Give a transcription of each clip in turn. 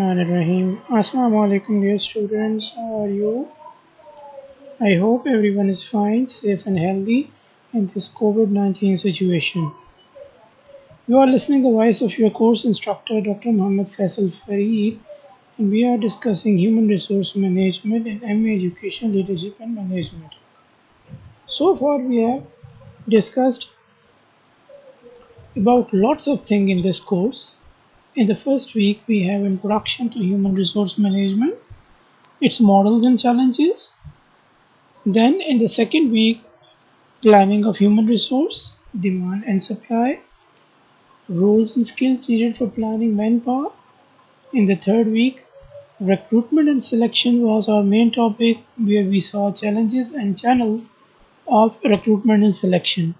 Rahim. Assalamu alaikum dear students, how are you? I hope everyone is fine, safe and healthy in this COVID-19 situation. You are listening to the voice of your course instructor Dr. Muhammad Faisal Fareed, and we are discussing human resource management in MA Education Leadership and Management. So far we have discussed about lots of things in this course. In the first week we have introduction to human resource management, its models and challenges. Then in the second week, planning of human resource, demand and supply, roles and skills needed for planning manpower. In the third week, recruitment and selection was our main topic where we saw challenges and channels of recruitment and selection.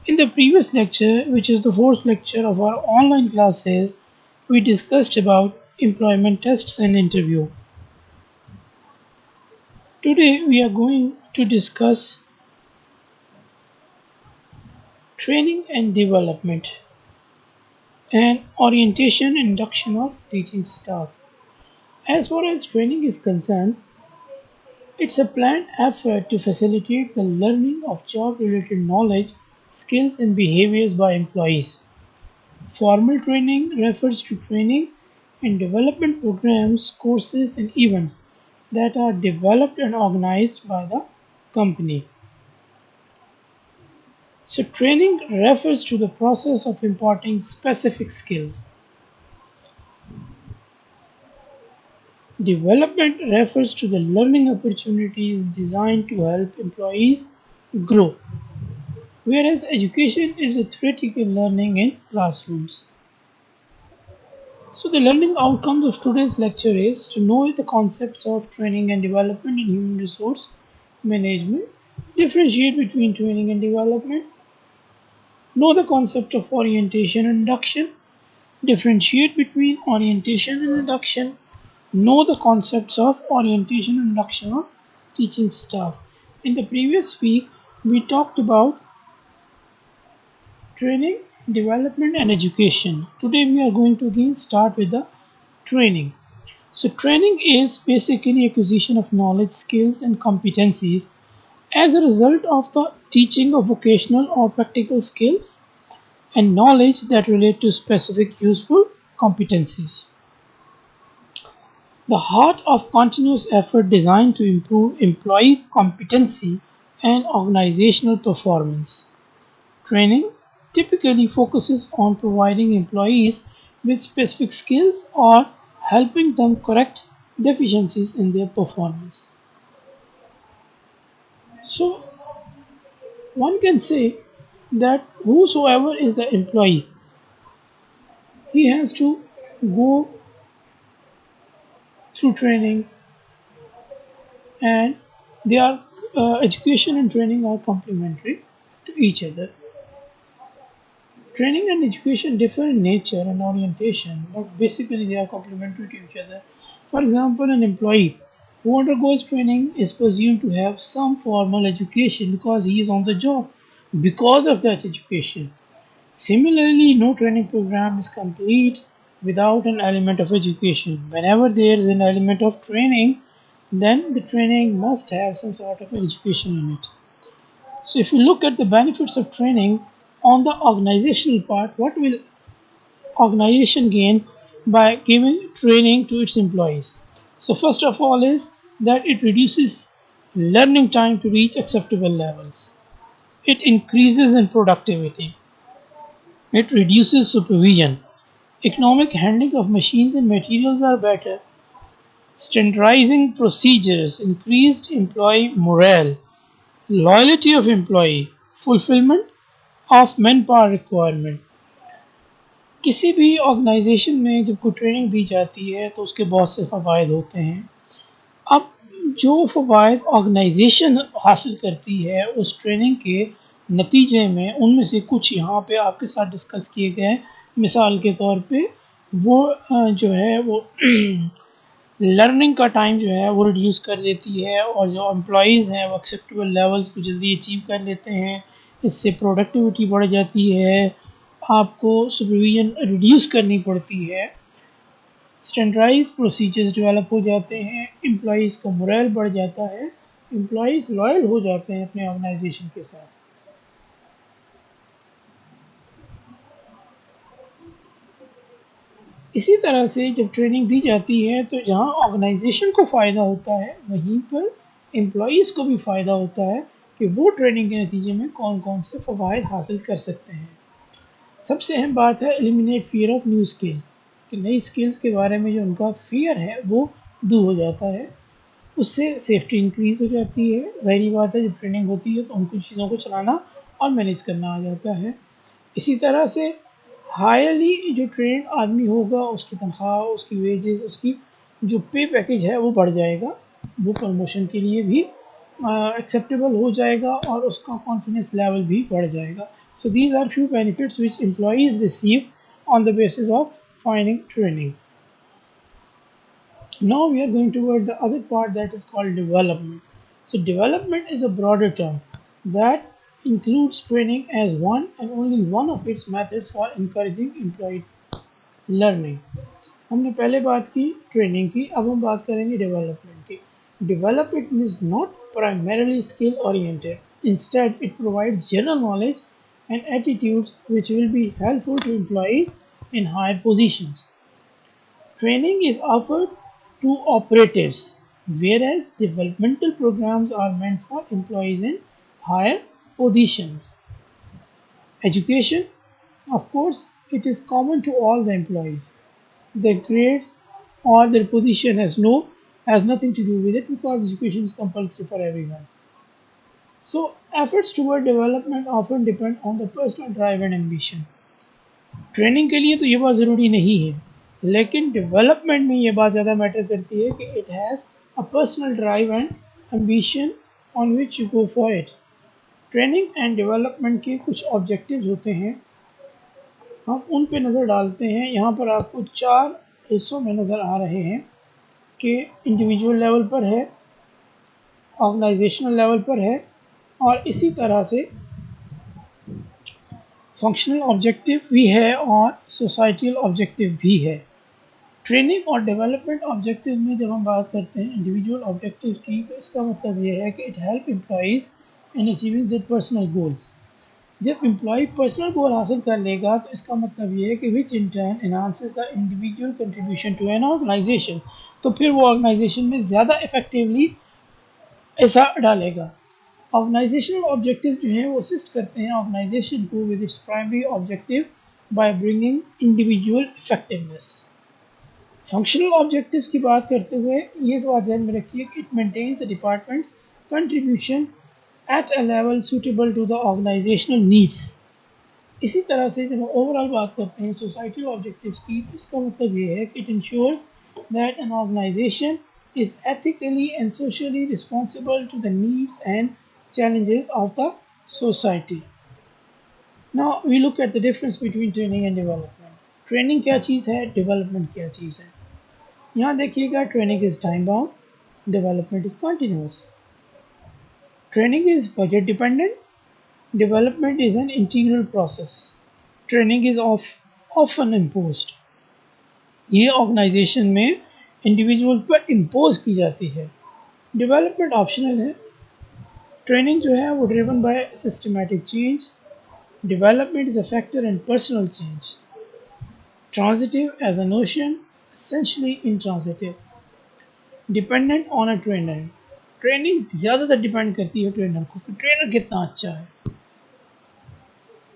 In the previous lecture, which is the fourth lecture of our online classes, we discussed about employment tests and interview. Today we are going to discuss training and development and orientation and induction of teaching staff. As far as training is concerned, it's a planned effort to facilitate the learning of job related knowledge, skills, and behaviors by employees. Formal training refers to training and development programs, courses, and events that are developed and organized by the company. So, training refers to the process of imparting specific skills. Development refers to the learning opportunities designed to help employees grow, whereas education is a theoretical learning in classrooms. So the learning outcomes of today's lecture is to know the concepts of training and development in human resource management, differentiate between training and development, know the concept of orientation and induction, differentiate between orientation and induction, know the concepts of orientation and induction of teaching staff. In the previous week, we talked about training, development, and education. Today, we are going to again start with the training. So, training is basically acquisition of knowledge, skills, and competencies as a result of the teaching of vocational or practical skills and knowledge that relate to specific useful competencies. The heart of continuous effort designed to improve employee competency and organizational performance. Training typically focuses on providing employees with specific skills or helping them correct deficiencies in their performance. So, one can say that whosoever is the employee, he has to go through training, and their education and training are complementary to each other. Training and education differ in nature and orientation, but basically they are complementary to each other. For example, an employee who undergoes training is presumed to have some formal education because he is on the job because of that education. Similarly, no training program is complete without an element of education. Whenever there is an element of training, then the training must have some sort of education in it. So, if you look at the benefits of training on the organizational part, what will organization gain by giving training to its employees? So, first of all, is that it reduces learning time to reach acceptable levels. It increases in productivity. It reduces supervision. Economic handling of machines and materials are better. Standardizing procedures, increased employee morale, loyalty of employee, fulfillment of manpower requirement. किसी भी organisation में जब कोई training दी जाती है तो उसके बहुत से फ़वाद होते हैं. अब जो फ़वाद ऑर्गेनाइजेशन हासिल करती है उस ट्रेनिंग के नतीजे में, उनमें से कुछ यहाँ पे आपके साथ डिस्कस किए गए हैं. मिसाल के तौर पे वो जो है वो लर्निंग का टाइम जो है वो रिड्यूस कर देती है, और जो एम्प्लॉइज़ हैं वो एक्सेप्टेबल लेवल्स को जल्दी अचीव कर लेते हैं. इससे प्रोडक्टिविटी बढ़ जाती है, आपको सुपरविजन रिड्यूस करनी पड़ती है. اسٹینڈرڈائز پروسیجرز ڈیولپ ہو جاتے ہیں، امپلائیز کا morale بڑھ جاتا ہے، امپلائیز لائل ہو جاتے ہیں اپنے آرگنائزیشن کے ساتھ. اسی طرح سے جب ٹریننگ دی جاتی ہے تو جہاں آرگنائزیشن کو فائدہ ہوتا ہے وہیں پر امپلائیز کو بھی فائدہ ہوتا ہے کہ وہ ٹریننگ کے نتیجے میں کون کون سے فوائد حاصل کر سکتے ہیں. سب سے اہم بات ہے eliminate fear of new skill, کہ نئی اسکلس کے بارے میں جو ان کا فیئر ہے وہ دور ہو جاتا ہے. اس سے سیفٹی انکریز ہو جاتی ہے. ظاہری بات ہے جب ٹریننگ ہوتی ہے تو ان کو چیزوں کو چلانا اور مینیج کرنا آ جاتا ہے. اسی طرح سے ہائرلی جو ٹرینڈ آدمی ہوگا اس کی تنخواہ، اس کی ویجز، اس کی جو پے پیکیج ہے وہ بڑھ جائے گا، وہ پروموشن کے لیے بھی ایکسیپٹیبل ہو جائے گا اور اس کا کانفیڈنس لیول بھی بڑھ جائے گا. So these are few benefits which employees receive on the basis of finding training. Now we are going toward the other part that is called development. So development is a broader term that includes training as one and only one of its methods for encouraging employee learning. ہم نے پہلے بات کی training کی، اب ہم بات کریں گے ڈیولپمنٹ کی. Development is not primarily skill oriented. Instead, it provides general knowledge and attitudes which will be helpful to employees in higher positions. Training is offered to operatives, whereas developmental programs are meant for employees in higher positions. Education, of course, it is common to all the employees. Their grades or their position has nothing to do with it because education is compulsory for everyone. So efforts toward development often depend on the personal drive and ambition. Training کے لیے تو یہ بات ضروری نہیں ہے، لیکن development میں یہ بات زیادہ میٹر کرتی ہے کہ it has a personal drive and ambition on which you go for it. Training and development کے کچھ آبجیکٹیوز ہوتے ہیں، ہم ان پہ نظر ڈالتے ہیں. یہاں پر آپ کو 4 حصوں میں نظر آ رہے ہیں کہ انڈیویجول لیول پر ہے، آرگنائزیشنل لیول پر ہے اور اسی طرح سے فنکشنل آبجیکٹیو بھی ہے اور سوسائٹیل آبجیکٹیو بھی ہے. ٹریننگ اور ڈیولپمنٹ آبجیکٹیو میں جب ہم بات کرتے ہیں انڈیویجول آبجیکٹیو کی تو اس کا مطلب یہ ہے کہ it help employees in achieving their personal goals. جب امپلائی پرسنل گول حاصل کر لے گا تو اس کا مطلب یہ ہے کہ which in turn enhances the individual contribution to an organization, تو پھر وہ آرگنائزیشن میں زیادہ افیکٹیولی ایسا ڈالے گا. آرگنائزیشنل آبجیکٹیو جو ہیں وہ اسسٹ کرتے ہیں آرگنائزیشن کو with its primary objective by bringing individual effectiveness. Functional objectives کی بات کرتے ہوئے یہ بات ذہن میں رکھیے کہ it maintains the departments contribution at a level suitable to the organisational needs. اسی طرح سے جب ہم اوور آل بات کرتے ہیں سوسائٹیل آبجیکٹیوز کی تو اس کا مطلب یہ ہے کہ it ensures that an organisation is ethically and socially responsible to the needs and challenges of the society. Now we look at the difference between training and development. Training کیا چیز ہے، development کیا چیز ہے. یہاں دیکھیے گا training is time bound, development is continuous. Training is budget dependent, development is an integral process. Training is often imposed. یہ organization میں انڈیویجول پر امپوز کی جاتی ہے. ڈیولپمنٹ آپشنل ہے. ٹریننگ جو ہے وہ driven by systematic change. Development is a factor in personal change. Transitive as a notion essentially intransitive. Dependent on a trainer. Training زیادہ تر ڈیپینڈ کرتی ہے ٹرینر کو کہ ٹرینر کتنا اچھا ہے.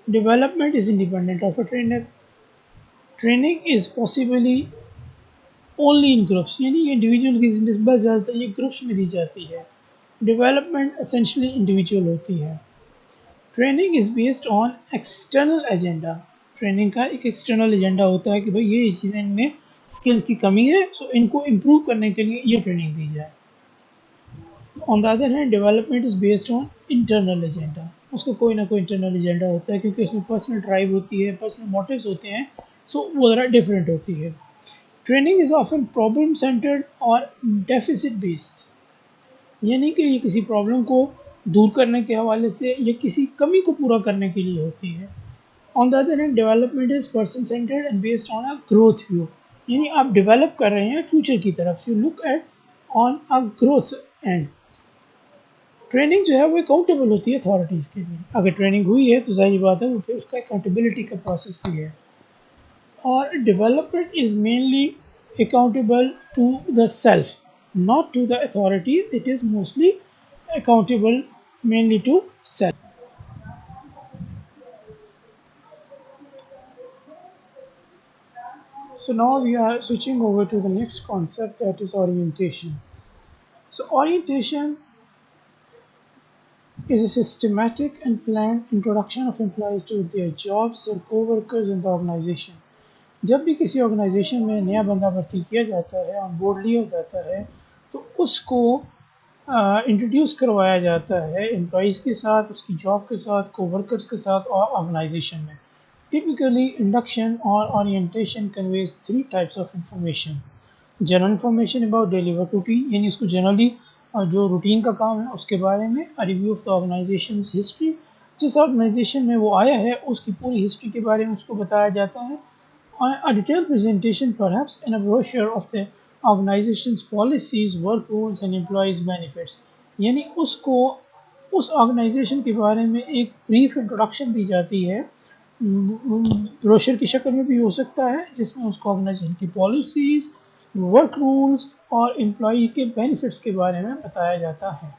Development is independent of a trainer. Training is possibly only in groups, یعنی یہ انڈیویجول کی نسبت زیادہ تر یہ گروپس میں دی جاتی ہے. ڈیولپمنٹ اسینشلی انڈیویجول ہوتی ہے. Training is based on external agenda. Training کا ایک ایکسٹرنل ایجنڈا ہوتا ہے کہ بھائی یہ چیزیں ان میں اسکلس کی کمی ہے، سو ان کو امپروو کرنے کے لیے یہ ٹریننگ دی جائے. On the other hand development is based on internal agenda. اس کا کوئی نہ کوئی انٹرنل ایجنڈا ہوتا ہے کیونکہ اس میں پرسنل ڈرائیو ہوتی ہے، پرسنل موٹیوز ہوتے ہیں، سو وہ ذرا ڈفرینٹ ہوتی ہے. Training is often problem centred اور ڈیفیسٹ بیسڈ، یعنی کہ یہ کسی پرابلم کو دور کرنے کے حوالے سے یا کسی کمی کو پورا کرنے کے لیے ہوتی ہے. On the other hand development is person centred and based on a growth view. یعنی آپ ڈیولپ کر رہے ہیں فیوچر کی طرف. You look at on a growth and. Training جو ہے وہ اکاؤنٹیبل ہوتی ہے اتھارٹیز کے لیے. اگر ٹریننگ ہوئی ہے تو ظاہری بات ہے وہ پھر اس کا اکاؤنٹیبلٹی کا پروسیس بھی ہے. اور development is mainly accountable to the self, not to the authority. It is mostly accountable mainly to self. So now we are switching over to the next concept, that is orientation. So orientation is a systematic and planned introduction of employees to their jobs and co-workers in the organization. جب بھی کسی organization میں نیا بندہ بھرتی کیا جاتا ہے, آن بورڈ لیا جاتا ہے, تو اس کو انٹروڈیوس کروایا جاتا ہے امپلائیز کے ساتھ, اس کی جاب کے ساتھ, کو ورکرس کے ساتھ اور آرگنائزیشن میں. ٹپیکلی انڈکشن اور orientation conveys three types of information. General information about daily work routine, یعنی اس کو جنرلی جو روٹین کا کام ہے اس کے بارے میں. Review of the organisation's history, جس آرگنائزیشن میں وہ آیا ہے اس کی پوری ہسٹری کے بارے میں اس کو بتایا جاتا ہے. A detailed presentation perhaps in a brochure of the organization's policies, work rules and employees benefits. یعنی اس کو اس آرگنائزیشن کے بارے میں ایک بریف انٹروڈکشن دی جاتی ہے, بروشر کی شکل میں بھی ہو سکتا ہے, جس میں اس کو آرگنائزیشن کی پالیسیز, ورک رولز اور امپلائی کے بینیفٹس کے بارے میں بتایا جاتا ہے.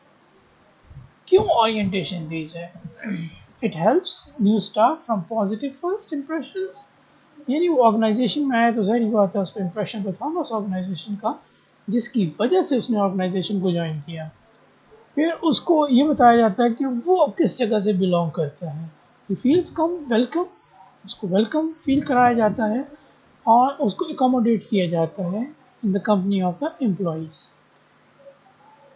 کیوں اورینٹیشن دی جائے؟ It helps new staff from positive first impressions. یعنی وہ آرگنائزیشن میں آیا تو ظاہری بات ہے اس کا امپریشن تو تھا نا اس آرگنائزیشن کا, جس کی وجہ سے اس نے آرگنائزیشن کو جوائن کیا. پھر اس کو یہ بتایا جاتا ہے کہ وہ کس جگہ سے بلانگ کرتا ہے. ہی فیلز کم ویلکم, اس کو ویلکم فیل کرایا جاتا ہے اور اس کو اکاموڈیٹ کیا جاتا ہے in the company of the employees.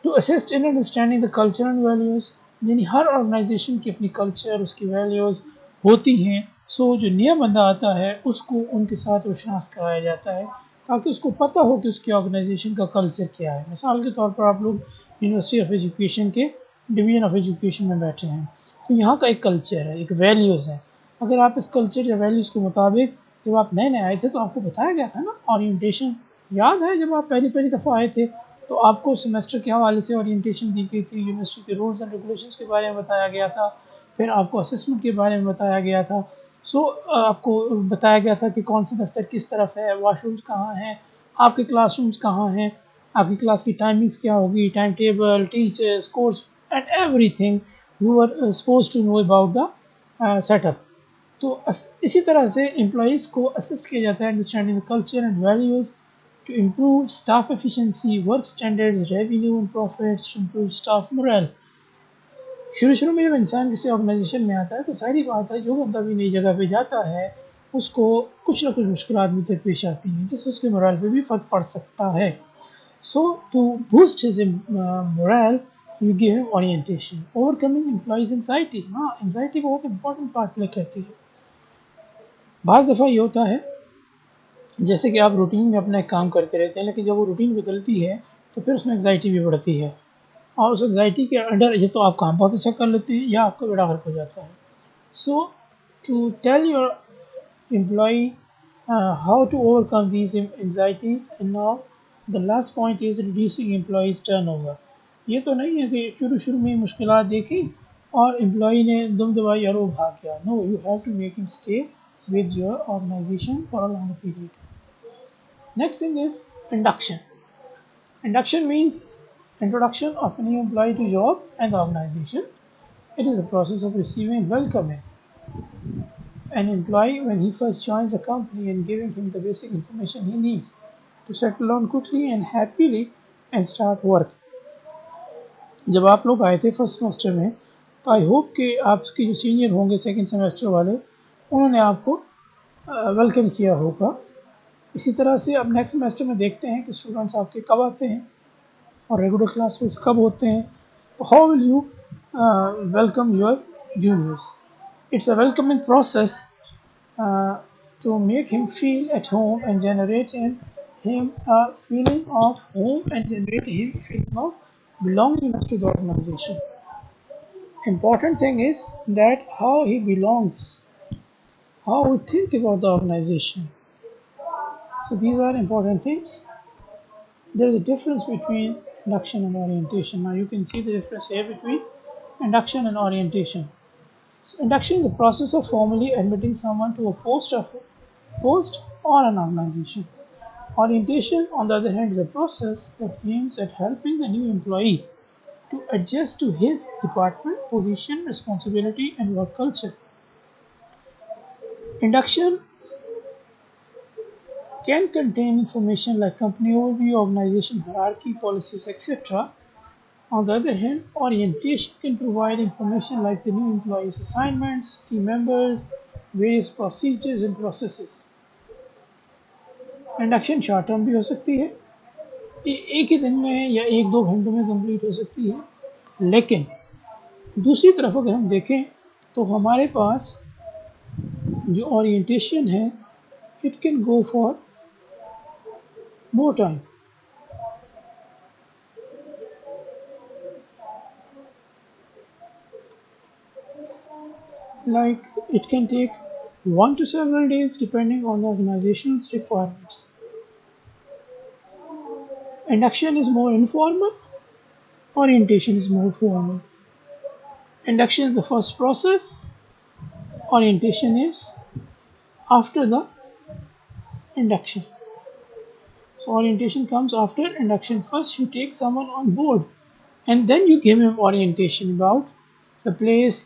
To assist in understanding the culture and values, یعنی ہر آرگنائزیشن کی اپنی کلچر, اس کی ویلیوز ہوتی ہیں. سو جو نیا بندہ آتا ہے اس کو ان کے ساتھ روشناس کرایا جاتا ہے تاکہ اس کو پتہ ہو کہ اس کی آرگنائزیشن کا کلچر کیا ہے. مثال کے طور پر آپ لوگ یونیورسٹی آف ایجوکیشن کے ڈویژن آف ایجوکیشن میں بیٹھے ہیں, تو یہاں کا ایک کلچر ہے, ایک ویلیوز ہے. اگر آپ اس کلچر یا ویلیوز کے مطابق, جب آپ نئے نئے آئے تھے تو آپ کو بتایا گیا تھا نا اورینٹیشن, یاد ہے جب آپ پہلی دفعہ آئے تھے تو آپ کو سیمسٹر کے حوالے سے اورینٹیشن دی گئی تھی, یونیورسٹی کے رولز اینڈ ریگولیشنز کے بارے میں بتایا گیا تھا, پھر آپ کو اسسمنٹ کے بارے میں بتایا گیا تھا. سو آپ کو بتایا گیا تھا کہ کون سے دفتر کس طرف ہے, واش رومز کہاں ہیں, آپ کے کلاس رومز کہاں ہیں, آپ کی کلاس کی ٹائمنگز کیا ہوگی, time table, teachers, course and everything you are suppose to know about the set up. تو اسی طرح سے امپلائیز کو اسسٹ کیا جاتا ہے understanding culture and values to improve staff efficiency, work standards, revenue and profits, to improve staff morale. شروع میں جب انسان کسی آرگنائزیشن میں آتا ہے تو ساری بات ہے جو بندہ بھی نئی جگہ پہ جاتا ہے اس کو کچھ نہ کچھ مشکلات بھی درپیش آتی ہیں جس سے اس کے مورال پہ بھی فرق پڑ سکتا ہے. So to boost his morale you give him orientation. Overcoming employees anxiety, ہاں انزائٹی بہت امپورٹنٹ پارٹ پلے کرتی ہے. بعض دفعہ یہ ہوتا ہے جیسے کہ آپ روٹین میں اپنا ایک کام کرتے رہتے ہیں, لیکن جب وہ روٹین بدلتی ہے تو پھر اس میں انگزائٹی بھی بڑھتی ہے, اور اس انگزائٹی کے انڈر یہ تو آپ کام بہت اچھا کر لیتے ہیں یا آپ کا بیڑا غرق ہو جاتا ہے. So to tell your employee how to overcome these anxieties, and now the last point is reducing employees turnover. یہ تو نہیں ہے کہ شروع میں مشکلات دیکھی اور امپلائی نے دم دبائی اور وہ بھاگ گیا. No, you have to make him stay with your organisation for a long period. Next thing is induction. Induction means introduction of a new employee to job and the organization. It is a process of receiving and welcoming an employee when he first joins a company and giving him the basic information he needs to settle down quickly and happily and start work. جب آپ لوگ آئے تھے first semester میں تو I hope کہ آپ کے جو سینئر ہوں گے سیکنڈ سیمسٹر والے, انہوں نے آپ کو ویلکم کیا ہوگا. اسی طرح سے اب نیکسٹ سیمسٹر میں دیکھتے ہیں کہ اسٹوڈنٹس آپ کے کب آتے ہیں اور ریگولر کلاس میں کب ہوتے ہیں. How will you welcome your juniors. It's a welcoming process to make him feel at home and generate in him a feeling of home and generate him feeling of belongingness to the organization. Important thing is that how he belongs, how we think about the organization. So these are important things. There is a difference between induction and orientation. Now you can see the difference here between induction and orientation. So induction is the process of formally admitting someone to a post or an organization. Orientation, on the other hand, is a process that aims at helping the new employee to adjust to his department, position, responsibility, and work culture. Induction can contain information like company overview, organization hierarchy, policies, etc. On the other hand, orientation can provide information like the new employee's assignments, team members, various procedures and processes. Induction short term भी हो सकती है, एक ही दिन में या एक दो घंटों में कंप्लीट हो सकती है, लेकिन दूसरी तरफ अगर हम देखें तो हमारे पास जो ओरिएंटेशन है it can go for more time. Like it can take 1 to several days depending on the organization's requirements. Induction is more informal, orientation is more formal. Induction is the first process, orientation is after the induction. So orientation comes after induction. First you take someone on board and then you give him orientation about the place,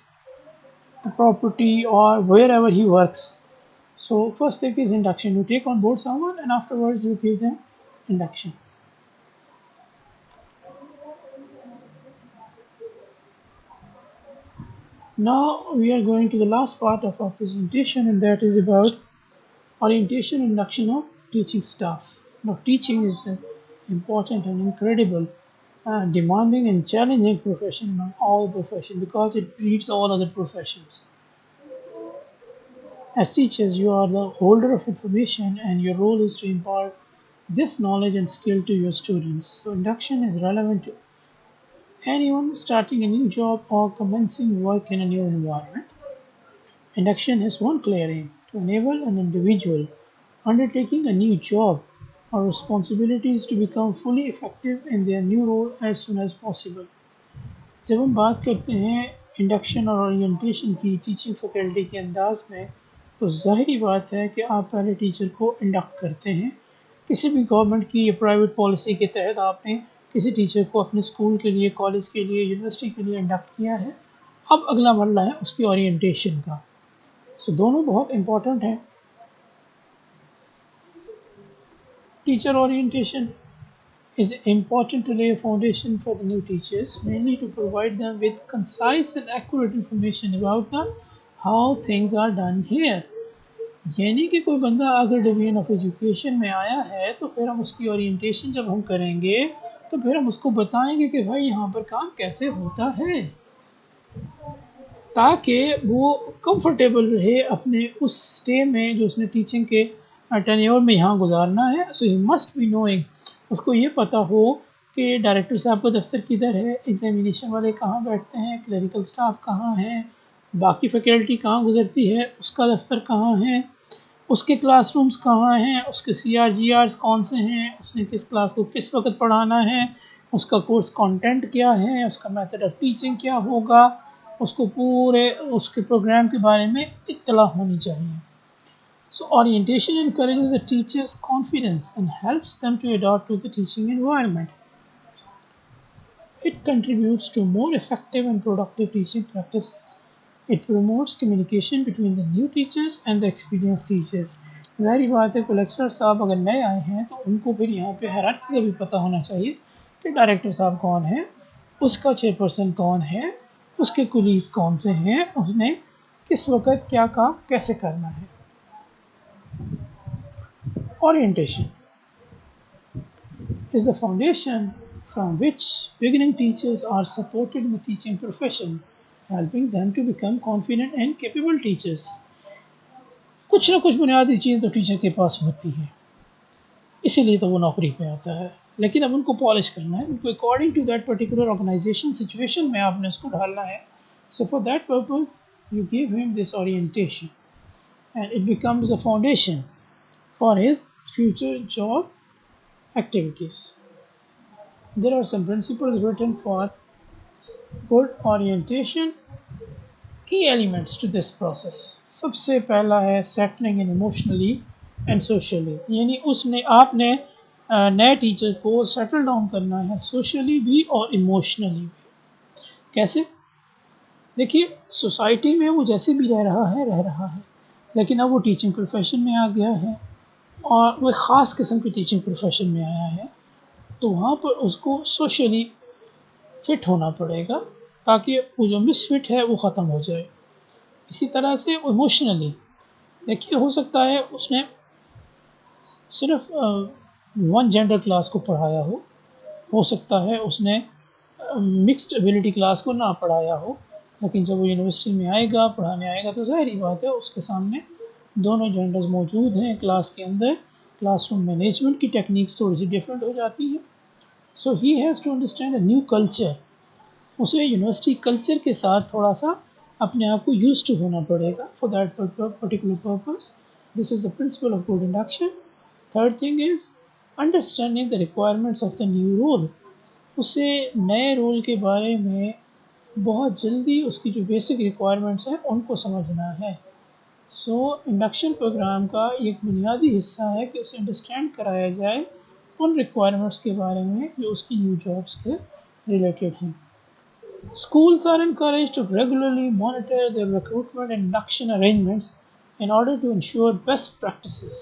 the property or wherever he works. So first step is induction. You take on board someone and afterwards you give them induction. Now we are going to the last part of our presentation, and that is about orientation and induction of teaching staff. Now teaching is an important and incredible, demanding and challenging profession among all professions because it breeds all other professions. As teachers, you are the holder of information and your role is to impart this knowledge and skill to your students. So induction is relevant to anyone starting a new job or commencing work in a new environment. Induction has one clear aim: to enable an individual undertaking a new job or responsibilities to become fully effective in their new role as soon as possible. जब हम बात करते हैं induction और orientation की teaching faculty के अंदाज में, तो ज़ाहिरी बात है कि आप पहले टीचर को इंडक्ट करते हैं. किसी भी गवर्नमेंट की या प्राइवेट पॉलिसी के तहत आपने किसी टीचर को अपने स्कूल के लिए, कॉलेज के लिए, यूनिवर्सिटी के लिए इंडक्ट किया है. अब अगला मरला है उसकी ओरिएंटेशन का. सो दोनों बहुत इम्पोर्टेंट हैं. Teacher orientation is important to lay a foundation for the new teachers, mainly to provide them with concise and accurate information about the how things are done here. यानी कि कोई बंदा अगर डिवीजन ऑफ एजुकेशन में आया है तो फिर हम उसकी ओरिएंटेशन जब हम करेंगे तो फिर हम उसको बताएंगे कि भाई यहाँ पर काम कैसे होता है, ताकि वो कंफर्टेबल रहे अपने उस स्टे में जो उसने टीचिंग के टेन्योर में यहाँ गुजारना है. सो ही मस्ट बी नोइंग, उसको ये पता हो कि डायरेक्टर साहब का दफ्तर किधर है, एग्जामिनेशन वाले कहाँ बैठते हैं, क्लरिकल स्टाफ कहाँ है, बाकी फैकल्टी कहाँ गुजरती है, उसका दफ्तर कहाँ है, उसके क्लासरूम्स कहाँ हैं, उसके CRGRs कौन से हैं, उसने किस क्लास को किस वक्त पढ़ाना है, उसका कोर्स कंटेंट क्या है, उसका मेथड ऑफ टीचिंग क्या होगा, उसको पूरे उसके प्रोग्राम के बारे में इत्तला होनी चाहिए. So orientation encourages the teacher's confidence and helps them to adapt to the teaching environment. It contributes to more effective and productive teaching practices. It promotes communication between the new teachers and the experienced teachers. ज़ाहिर बात है, lecturer साहब अगर नए आए हैं तो उनको फिर यहाँ पे हायरार्की का भी पता होना चाहिए कि डायरेक्टर साहब कौन है, उसका चेयरपर्सन कौन है, उसके कुलीग्स कौन से हैं, उसने किस वक्त क्या काम कैसे करना है. Orientation is the foundation from which beginning teachers are supported in the teaching profession, helping them to become confident and capable teachers. कुछ ना कुछ बुनियादी चीज़ तो टीचर के पास होती है, इसीलिए तो वो नौकरी पे आता है, लेकिन अब उनको पॉलिश करना है, उनको according to that particular organisation situation में आपने उसको ढालना है. So for that purpose you give him this orientation and it becomes a foundation for his future job activities. There are some principles written for good orientation. Key elements to this process. سب سے پہلا ہے settling in emotionally and socially. یعنی آپ نے نئے teacher کو settle down کرنا ہے سوشلی بھی اور ایموشنلی بھی. کیسے؟ دیکھیے سوسائٹی میں وہ جیسے بھی رہ رہا ہے لیکن اب وہ ٹیچنگ پروفیشن میں آ گیا ہے اور وہ خاص قسم کی ٹیچنگ پروفیشن میں آیا ہے تو وہاں پر اس کو سوشلی فٹ ہونا پڑے گا تاکہ وہ جو مس فٹ ہے وہ ختم ہو جائے. اسی طرح سے ایموشنلی دیکھیے ہو سکتا ہے اس نے صرف ون جینڈر کلاس کو پڑھایا ہو سکتا ہے اس نے مکسڈ ایبلٹی کلاس کو نہ پڑھایا ہو لیکن جب وہ یونیورسٹی میں آئے گا پڑھانے آئے گا تو ظاہری بات ہے اس کے سامنے دونوں جینڈرز موجود ہیں کلاس کے اندر. کلاس روم مینجمنٹ کی ٹیکنیکس تھوڑی سی ڈفرینٹ ہو جاتی ہیں. So he has to understand a new culture. اسے یونیورسٹی کلچر کے ساتھ تھوڑا سا اپنے آپ کو یوز ٹو ہونا پڑے گا for that particular purpose. This is the principle of good induction. Third thing is understanding the requirements of the new role. اسے نئے رول کے بارے میں بہت جلدی اس کی جو بیسک ریکوائرمنٹس ہیں ان کو سمجھنا ہے. سو انڈکشن پروگرام کا ایک بنیادی حصہ ہے کہ اسے انڈرسٹینڈ کرایا جائے ان ریکوائرمنٹس کے بارے میں جو اس کی نیو جابس کے ریلیٹڈ ہیں. Schools are encouraged to regularly monitor their recruitment and induction arrangements in order to ensure best practices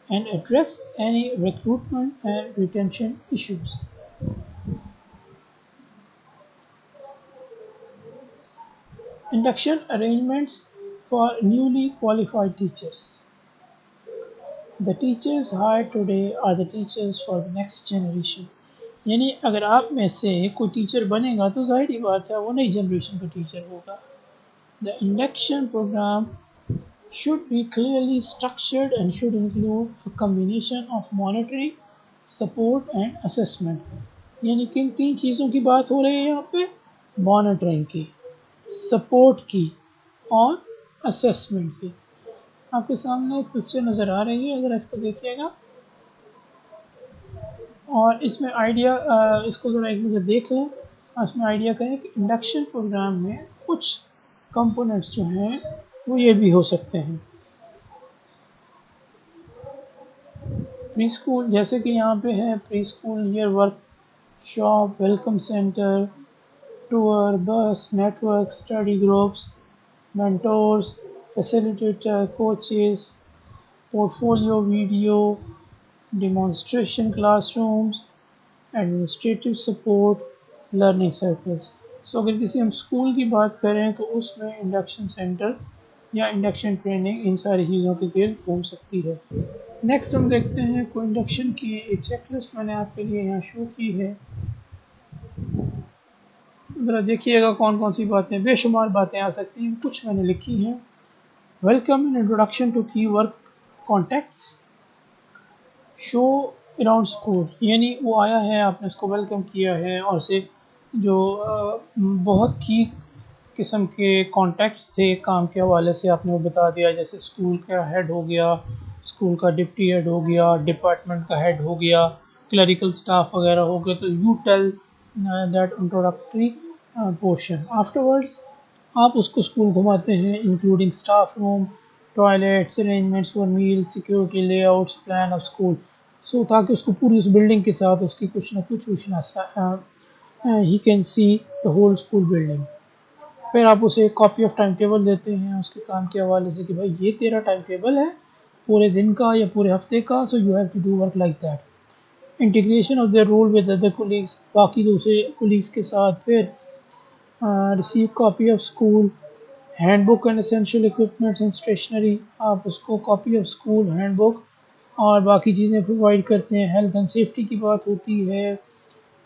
and address any recruitment and retention issues. Induction arrangements for newly qualified teachers. The teachers hired today are the teachers for the next generation. یعنی اگر آپ میں سے کوئی teacher بنے گا تو ظاہری بات ہے وہ نئی جنریشن کا ٹیچر ہوگا. The induction program should be clearly structured and should include a combination of monitoring, support and assessment. یعنی کن تین چیزوں کی بات ہو رہی ہے یہاں پہ؟ مانیٹرنگ کی، سپورٹ کی اور اسیسمنٹ کی. آپ کے سامنے ایک پکچر نظر آ رہی ہے اگر اس کو دیکھیے گا اور اس میں آئیڈیا اس کو ذرا ایک نظر دیکھ لیں. اس میں آئیڈیا کا ہے کہ انڈکشن پروگرام میں کچھ کمپوننٹس جو ہیں وہ یہ بھی ہو سکتے ہیں. پری اسکول جیسے کہ یہاں پہ ہے preschool year workshop, welcome centre, tour, bus, network, study groups, mentors, facilitator, coaches, portfolio video, demonstration classrooms, administrative support, learning circles. So اگر کسی ہم اسکول کی بات کریں تو اس میں انڈکشن سینٹر یا انڈکشن ٹریننگ ان ساری چیزوں کے گرد گھوم سکتی ہے. نیکسٹ ہم دیکھتے ہیں کوئی انڈکشن کی ایک چیک لسٹ میں نے آپ کے لیے یہاں شو کی ہے. ذرا دیکھیے گا کون کون سی باتیں، بے شمار باتیں آ سکتی ہیں، کچھ میں نے لکھی ہیں. ویلکم اینڈ انٹروڈکشن ٹو کی ورک کانٹیکٹس، شو اراؤنڈ اسکول. یعنی وہ آیا ہے آپ نے اس کو ویلکم کیا ہے اور اسے جو بہت کی قسم کے کانٹیکٹس تھے کام کے حوالے سے آپ نے وہ بتا دیا، جیسے اسکول کا ہیڈ ہو گیا، اسکول کا ڈپٹی ہیڈ ہو گیا، ڈپارٹمنٹ کا ہیڈ ہو گیا، کلریکل اسٹاف وغیرہ ہو گیا. تو you tell that introductory portion. Afterwards آپ اس کو اسکول گھماتے ہیں including staff room, toilets, arrangements for male, security, layouts, plan of school. So تاکہ اس کو پوری اس بلڈنگ کے ساتھ اس کی کچھ نہ کچھ he can see the whole school building. پھر آپ اسے ایک کاپی آف ٹائم ٹیبل دیتے ہیں اس کے کام کے حوالے سے کہ بھائی یہ تیرا ٹائم ٹیبل ہے پورے دن کا یا پورے ہفتے کا، so you have to do work like that. Integration of their role with other colleagues, باقی دوسرے کولیگس کے ساتھ. پھر receive copy of school handbook and essential equipments and stationery. آپ اس کو copy of school, handbook اور باقی چیزیں پرووائڈ کرتے ہیں. ہیلتھ اینڈ سیفٹی کی بات ہوتی ہے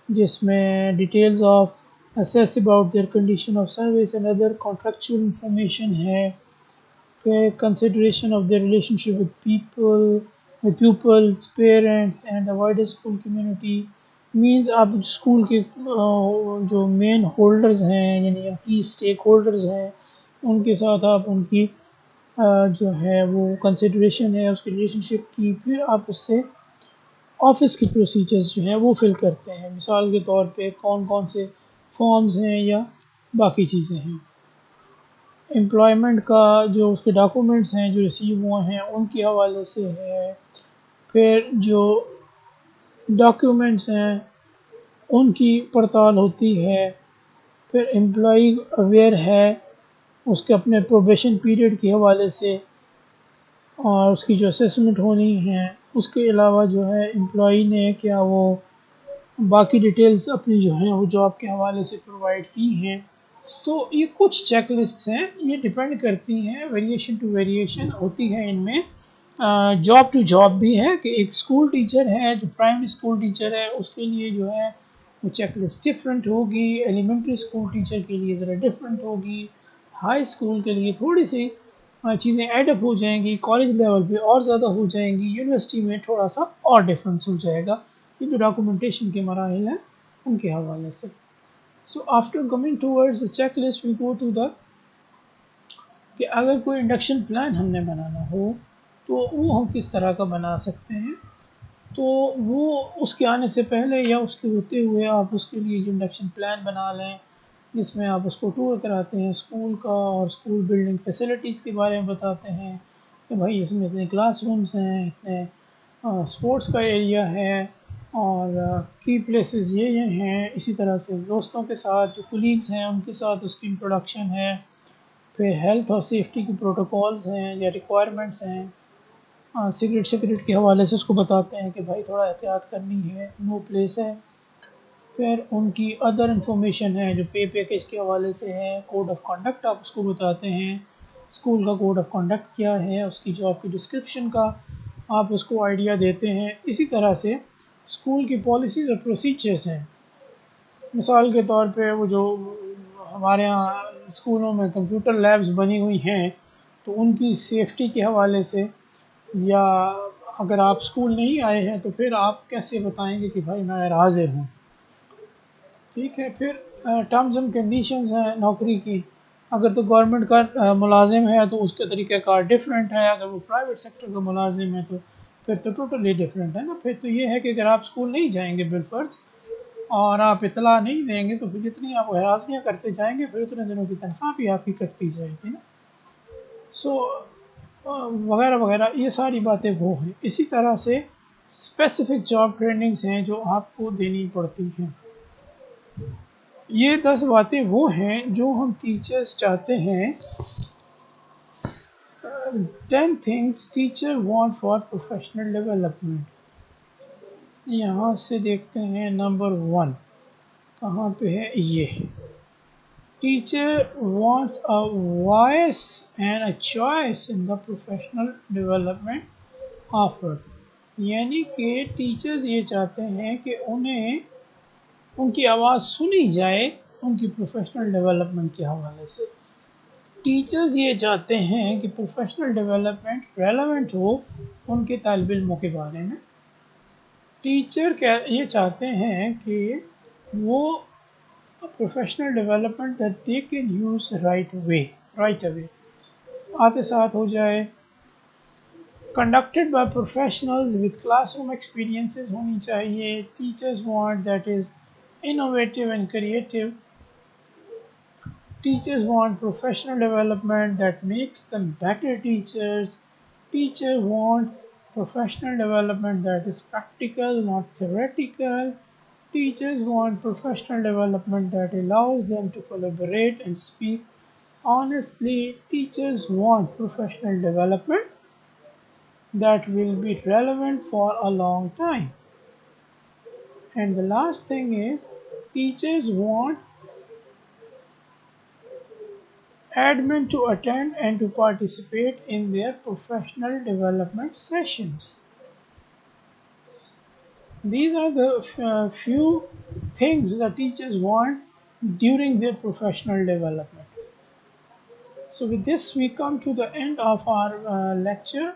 جس میں details of assess about their condition of service and other contractual information ہے. پھر consideration of their relationship with people, with pupils, parents and the wider school community. means آپ اسکول کے جو مین ہولڈرز ہیں یعنی کی اسٹیک ہولڈرز ہیں ان کے ساتھ آپ ان کی جو ہے وہ کنسیڈریشن ہے اس کی ریلیشن شپ کی، پھر آپ اس سے آفس کے پروسیجرز جو ہیں وہ فل کرتے ہیں، مثال کے طور پہ کون کون سے فارمز ہیں یا باقی چیزیں ہیں۔ امپلائمنٹ کا جو اس کے ڈاکومنٹس ہیں جو ریسیو ہوئے ہیں ان کے حوالے سے ہے، پھر جو ڈاکیومنٹس ہیں ان کی پڑتال ہوتی ہے، پھر امپلائی اویئر ہے اس کے اپنے پروبیشن پیریڈ کے حوالے سے اور اس کی جو اسیسمنٹ ہونی ہے، اس کے علاوہ جو ہے امپلائی نے کیا وہ باقی ڈیٹیلز اپنی جو ہیں وہ جاب کے حوالے سے پرووائڈ کی ہیں۔ تو یہ کچھ چیک لسٹس ہیں، یہ ڈیپینڈ کرتی ہیں، ویریشن ٹو ویریشن ہوتی ہے ان میں، جاب ٹو جاب بھی ہے کہ ایک اسکول ٹیچر ہے جو پرائمری اسکول ٹیچر ہے اس کے لیے جو ہے وہ چیک لسٹ ڈفرینٹ ہوگی، ایلیمنٹری اسکول ٹیچر کے لیے ذرا ڈفرینٹ ہوگی، ہائی اسکول کے لیے تھوڑی سی چیزیں ایڈ اپ ہو جائیں گی، کالج لیول پہ اور زیادہ ہو جائیں گی، یونیورسٹی میں تھوڑا سا اور ڈفرینس ہو جائے گا، یہ جو ڈاکومنٹیشن کے مراحل ہیں ان کے حوالے سے۔ So after coming towards the checklist we go to the کہ اگر کوئی انڈکشن پلان ہم نے بنانا ہو تو وہ ہم کس طرح کا بنا سکتے ہیں، تو وہ اس کے آنے سے پہلے یا اس کے ہوتے ہوئے آپ اس کے لیے انڈکشن پلان بنا لیں جس میں آپ اس کو ٹور کراتے ہیں اسکول کا اور اسکول بلڈنگ فیسلٹیز کے بارے میں بتاتے ہیں کہ بھائی اس میں اتنے کلاس رومس ہیں، اتنے اسپورٹس کا ایریا ہے اور کی پلیسز یہ ہیں، اسی طرح سے دوستوں کے ساتھ جو کولیگز ہیں ان کے ساتھ اس کی انٹروڈکشن ہے، پھر ہیلتھ اور سیفٹی کی پروٹوکالز ہیں یا ریکوائرمنٹس ہیں، سگریٹ کے حوالے سے اس کو بتاتے ہیں کہ بھائی تھوڑا احتیاط کرنی ہے، نو پلیس ہے، پھر ان کی ادر انفارمیشن ہے جو پے پیکج کے حوالے سے ہے، کوڈ آف کنڈکٹ آپ اس کو بتاتے ہیں، اسکول کا کوڈ آف کنڈکٹ کیا ہے، اس کی جاب کی ڈسکرپشن کا آپ اس کو آئیڈیا دیتے ہیں، اسی طرح سے اسکول کی پالیسیز اور پروسیجرز ہیں، مثال کے طور پہ وہ جو ہمارے ہاں اسکولوں میں کمپیوٹر لیبز بنی ہوئی ہیں تو ان کی سیفٹی کے حوالے سے، یا اگر آپ اسکول نہیں آئے ہیں تو پھر آپ کیسے بتائیں گے کہ بھائی میں حاضر ہوں، ٹھیک ہے۔ پھر ٹرمز اینڈ کنڈیشنز ہیں نوکری کی، اگر تو گورنمنٹ کا ملازم ہے تو اس کا طریقہ کار ڈفرینٹ ہے، اگر وہ پرائیویٹ سیکٹر کا ملازم ہے تو پھر تو ٹوٹلی ڈفرینٹ ہے نا، پھر تو یہ ہے کہ اگر آپ اسکول نہیں جائیں گے بالفرض اور آپ اطلاع نہیں دیں گے تو پھر جتنی آپ ہراسیاں کرتے جائیں گے پھر اتنے دنوں کی تنخواہ بھی آپ کی کٹتی جائے گی نا، سو وغیرہ وغیرہ یہ ساری باتیں وہ ہیں، اسی طرح سے اسپیسیفک جاب ٹریننگز ہیں جو آپ کو دینی پڑتی ہیں۔ یہ 10 باتیں وہ ہیں جو ہم ٹیچرز چاہتے ہیں، 10 things teacher want for professional development۔ یہاں سے دیکھتے ہیں نمبر 1 کہاں پہ ہے، یہ teacher wants a voice and a choice in the professional development offered، یعنی کہ ٹیچرز یہ چاہتے ہیں کہ انہیں ان کی آواز سنی جائے ان کی پروفیشنل ڈیولپمنٹ کے حوالے سے، ٹیچرز یہ چاہتے ہیں کہ پروفیشنل ڈیولپمنٹ ریلیونٹ ہو ان کے طالب علموں کے بارے میں، ٹیچر یہ چاہتے ہیں کہ وہ professional development that they can use right away آتے ساتھ ہو جائے، conducted by professionals with classroom experiences ہونی چاہیے، teachers want that is innovative and creative، teachers want professional development that makes them better teachers، teachers want professional development that is practical not theoretical، teachers want professional development that allows them to collaborate and speak honestly، teachers want professional development that will be relevant for a long time، and the last thing is teachers want admin to attend and to participate in their professional development sessions۔ These are the few things that teachers want during their professional development। So with this we come to the end of our lecture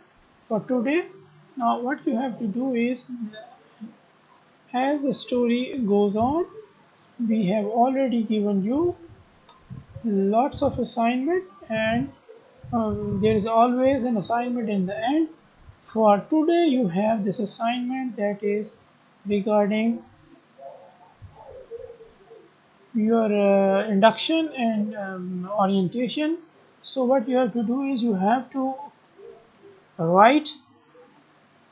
for today। Now what you have to do is, as the story goes on, we have already given you lots of assignment and There is always an assignment in the end. For today, you have this assignment that is regarding your induction and orientation. So, what you have to do is you have to write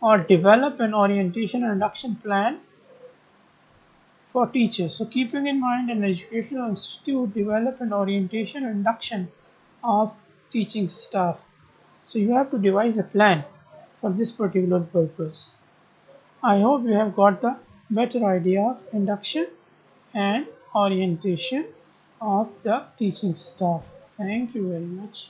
or develop an orientation and induction plan for teachers. So, keeping in mind an educational institute develop an orientation and induction of teaching staff. So, you have to devise a plan for this particular purpose. I hope you have got the better idea of induction and orientation of the teaching staff. Thank you very much.